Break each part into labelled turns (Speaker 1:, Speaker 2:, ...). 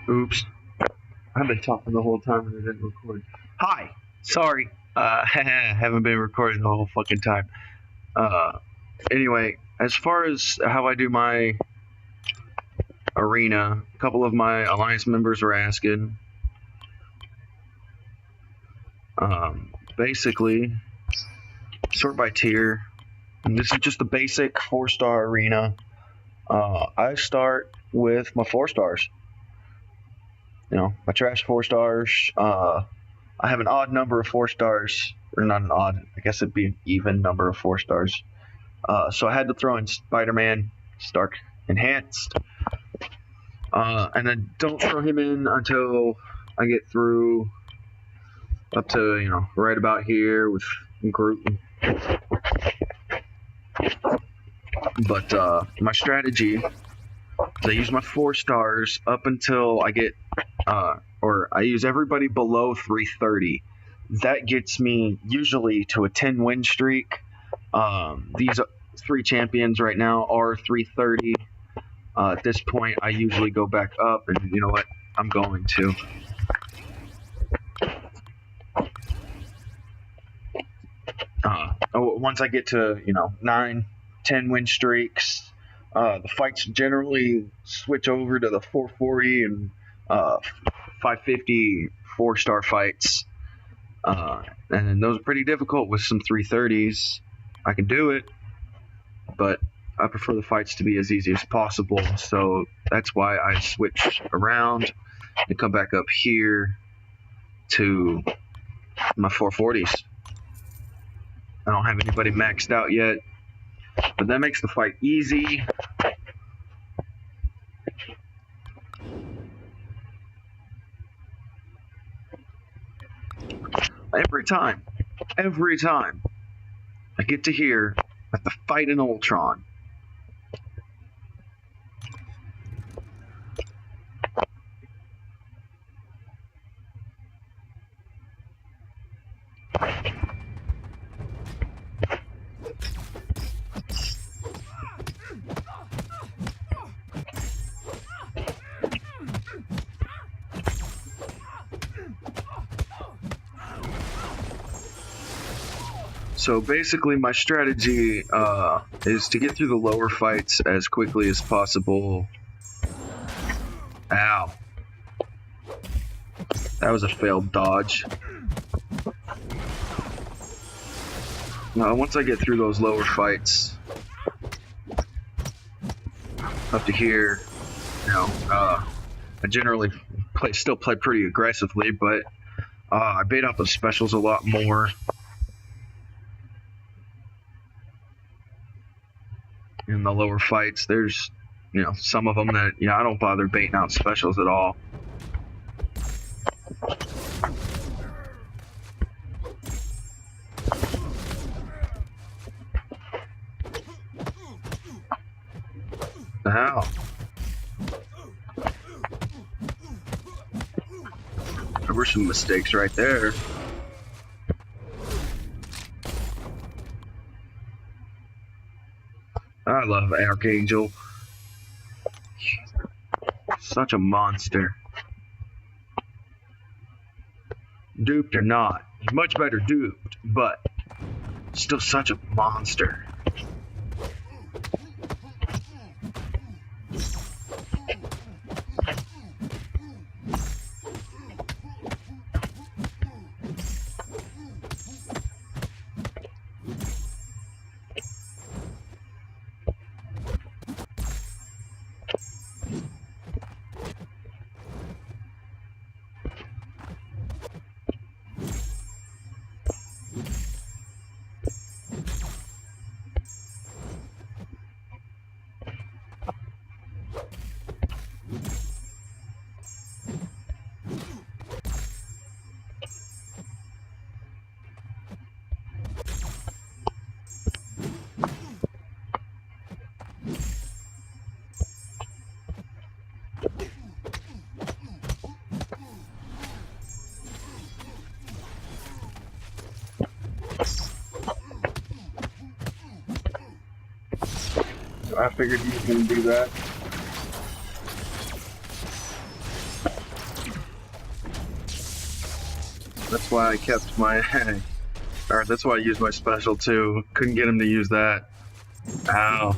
Speaker 1: Oops. I've been talking the whole time and I didn't record. Hi! Sorry. Haven't been recording the whole fucking time. Anyway, as far as how I do my arena, a couple of my alliance members were asking. Basically, sort by tier. And this is just the basic 4-star arena. I start with my 4 stars. You know, my trash 4 stars. I have an odd number of 4 stars, or not an odd, I guess it'd be an even number of 4 stars. So I had to throw in Spider-Man, Stark Enhanced. And then don't throw him in until I get through up to, you know, right about here with Groot. But my strategy is I use my 4 stars up until I get, or I use everybody below 330. That gets me usually to a 10 win streak. These 3 champions right now are 330. At this point, I usually go back up, and you know what? I'm going to. Once I get to, you know, 9, 10 win streaks, the fights generally switch over to the 440 and 550 4-star fights. And those are pretty difficult with some 330s. I can do it, but I prefer the fights to be as easy as possible. So that's why I switch around and come back up here to my 440s. I don't have anybody maxed out yet, but that makes the fight easy. Every time I get to here at the fight in Ultron, so basically my strategy is to get through the lower fights as quickly as possible. Ow. That was a failed dodge. Now, once I get through those lower fights, up to here, you know, I generally still play pretty aggressively, but I bait out the specials a lot more. In the lower fights, there's, you know, some of them that, you know, I don't bother baiting out specials at all. Ow. There were some mistakes right there. I love Archangel. Such a monster. Duped or not, he's much better duped, but still such a monster. I figured you was going to do that. That's why I kept my... Alright, that's why I used my special too. Couldn't get him to use that. Ow.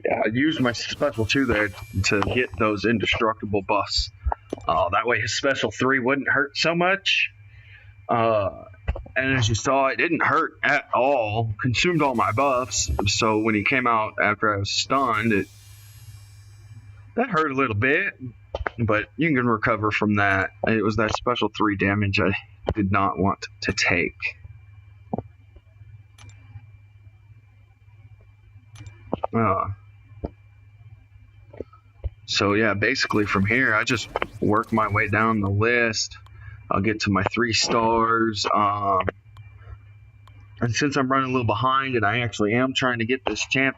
Speaker 1: Yeah, I used my special 2 there to get those indestructible buffs. That way his special 3 wouldn't hurt so much. And as you saw, it didn't hurt at all. Consumed all my buffs. So when he came out after I was stunned, that hurt a little bit. But you can recover from that. It was that special 3 damage I did not want to take. So yeah, basically from here, I just work my way down the list. I'll get to my 3 stars. And since I'm running a little behind and I actually am trying to get this champ,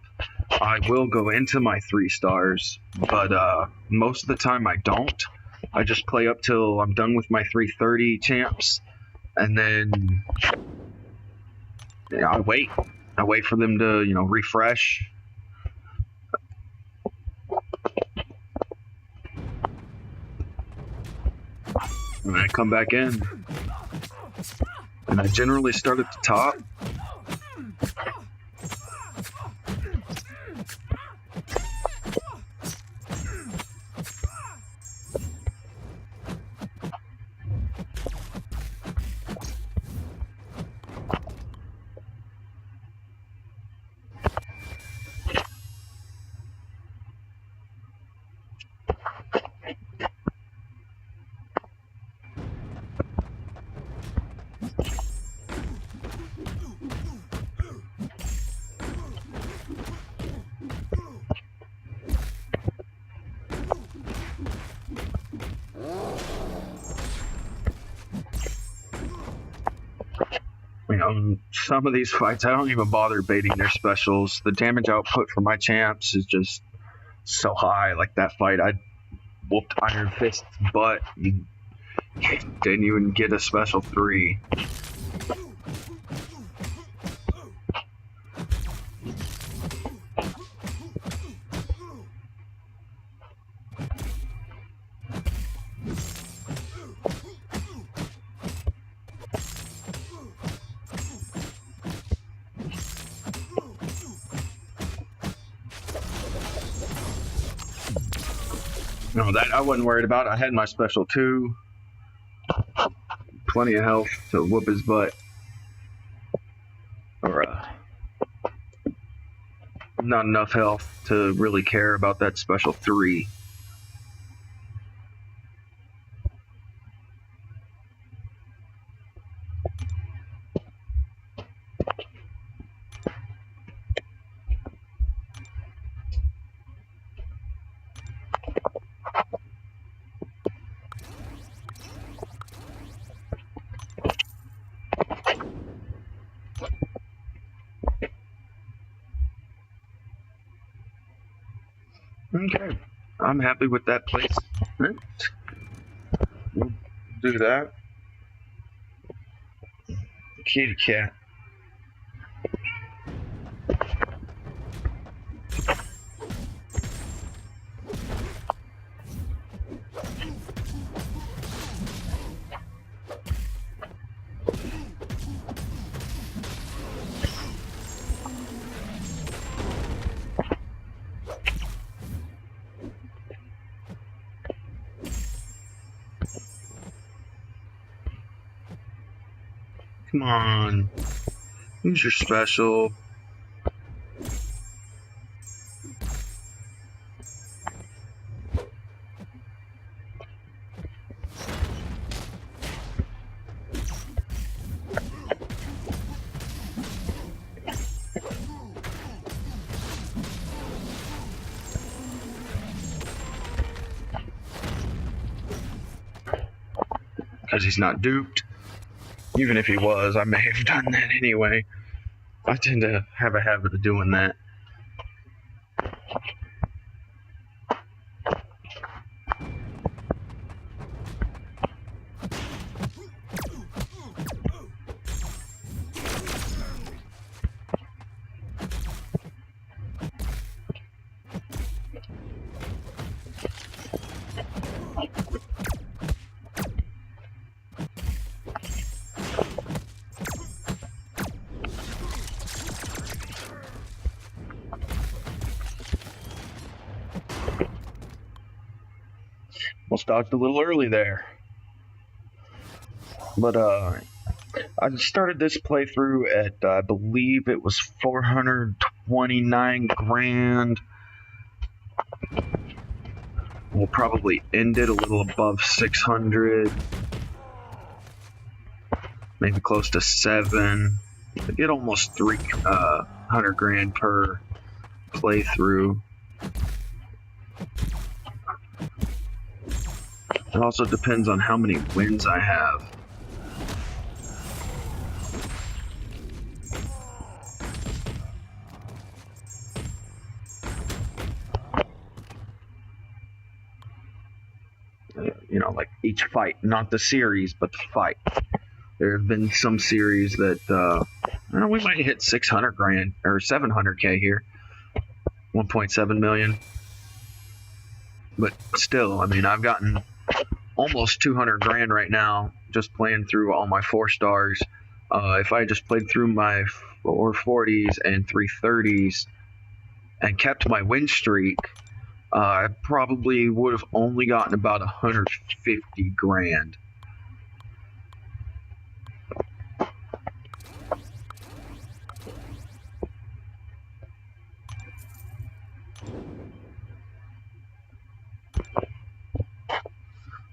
Speaker 1: I will go into my 3 stars. But most of the time I don't. I just play up till I'm done with my 330 champs. And then I wait. I wait for them to, refresh. And I come back in. And I generally start at the top. Some of these fights, I don't even bother baiting their specials. The damage output for my champs is just so high. Like that fight, I whooped Iron Fist's butt. He didn't even get a special 3. No, that I wasn't worried about. I had my special 2. Plenty of health to whoop his butt. Or, not enough health to really care about that special 3. Okay, I'm happy with that place. We'll do that. Kitty cat. Come on. Use your special. Because he's not duped. Even if he was, I may have done that anyway. I tend to have a habit of doing that. Almost dodged a little early there. But I started this playthrough at, I believe it was 429 grand. We'll probably end it a little above 600. Maybe close to 7. I get almost 300 grand per playthrough. It also depends on how many wins I have. Like each fight, not the series, but the fight. There have been some series that we might hit 600 grand or 700k here, 1.7 million. But still, I mean, I've gotten almost 200 grand right now just playing through all my 4-stars. If I just played through my 440s and 330s and kept my win streak, I probably would have only gotten about 150 grand.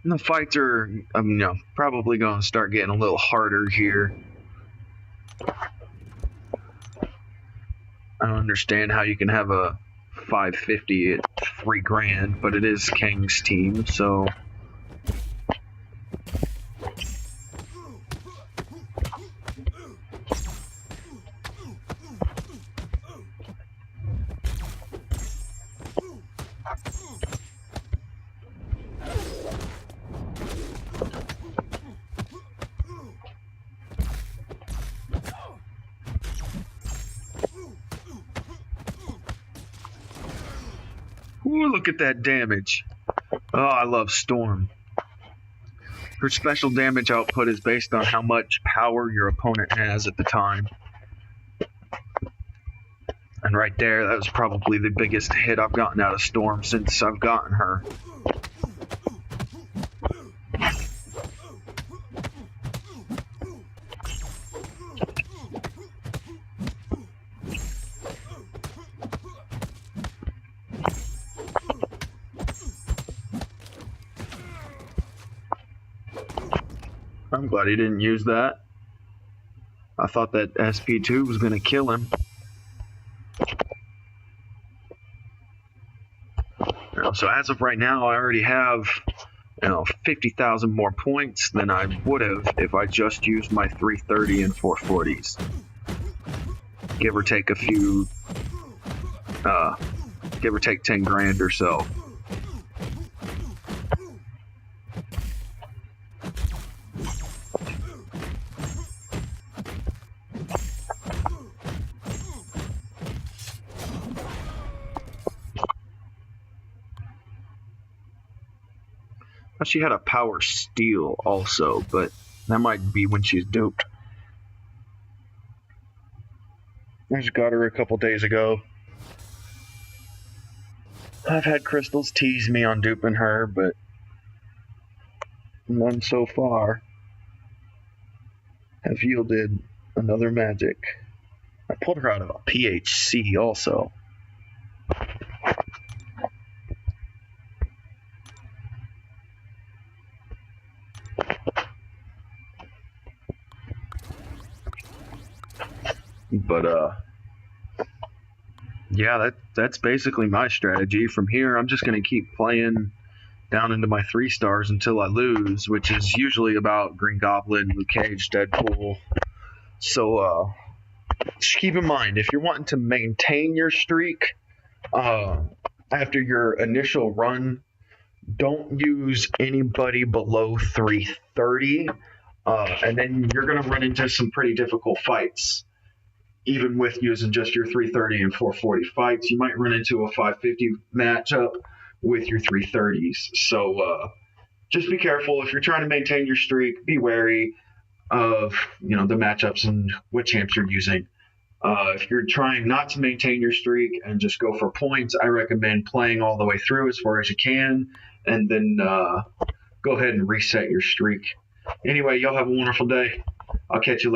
Speaker 1: And the fights are, probably going to start getting a little harder here. I don't understand how you can have a 550 at 3 grand, but it is Kang's team, so. Ooh, look at that damage. Oh, I love Storm. Her special damage output is based on how much power your opponent has at the time. And right there, that was probably the biggest hit I've gotten out of Storm since I've gotten her. I'm glad he didn't use that. I thought that SP2 was going to kill him. So as of right now, I already have 50,000 more points than I would have if I just used my 330 and 440s. Give or take a few, give or take 10 grand or so. She had a power steal also, but that might be when she's duped. I just got her a couple days ago. I've had crystals tease me on duping her, but none so far have yielded another magic. I pulled her out of a PHC also. But yeah, that's basically my strategy. From here, I'm just going to keep playing down into my 3-stars until I lose, which is usually about Green Goblin, Luke Cage, Deadpool. So just keep in mind, if you're wanting to maintain your streak after your initial run, don't use anybody below 330, and then you're going to run into some pretty difficult fights. Even with using just your 330 and 440 fights, you might run into a 550 matchup with your 330s. So just be careful. If you're trying to maintain your streak, be wary of the matchups and what champs you're using. If you're trying not to maintain your streak and just go for points, I recommend playing all the way through as far as you can, and then go ahead and reset your streak. Anyway, y'all have a wonderful day. I'll catch you later.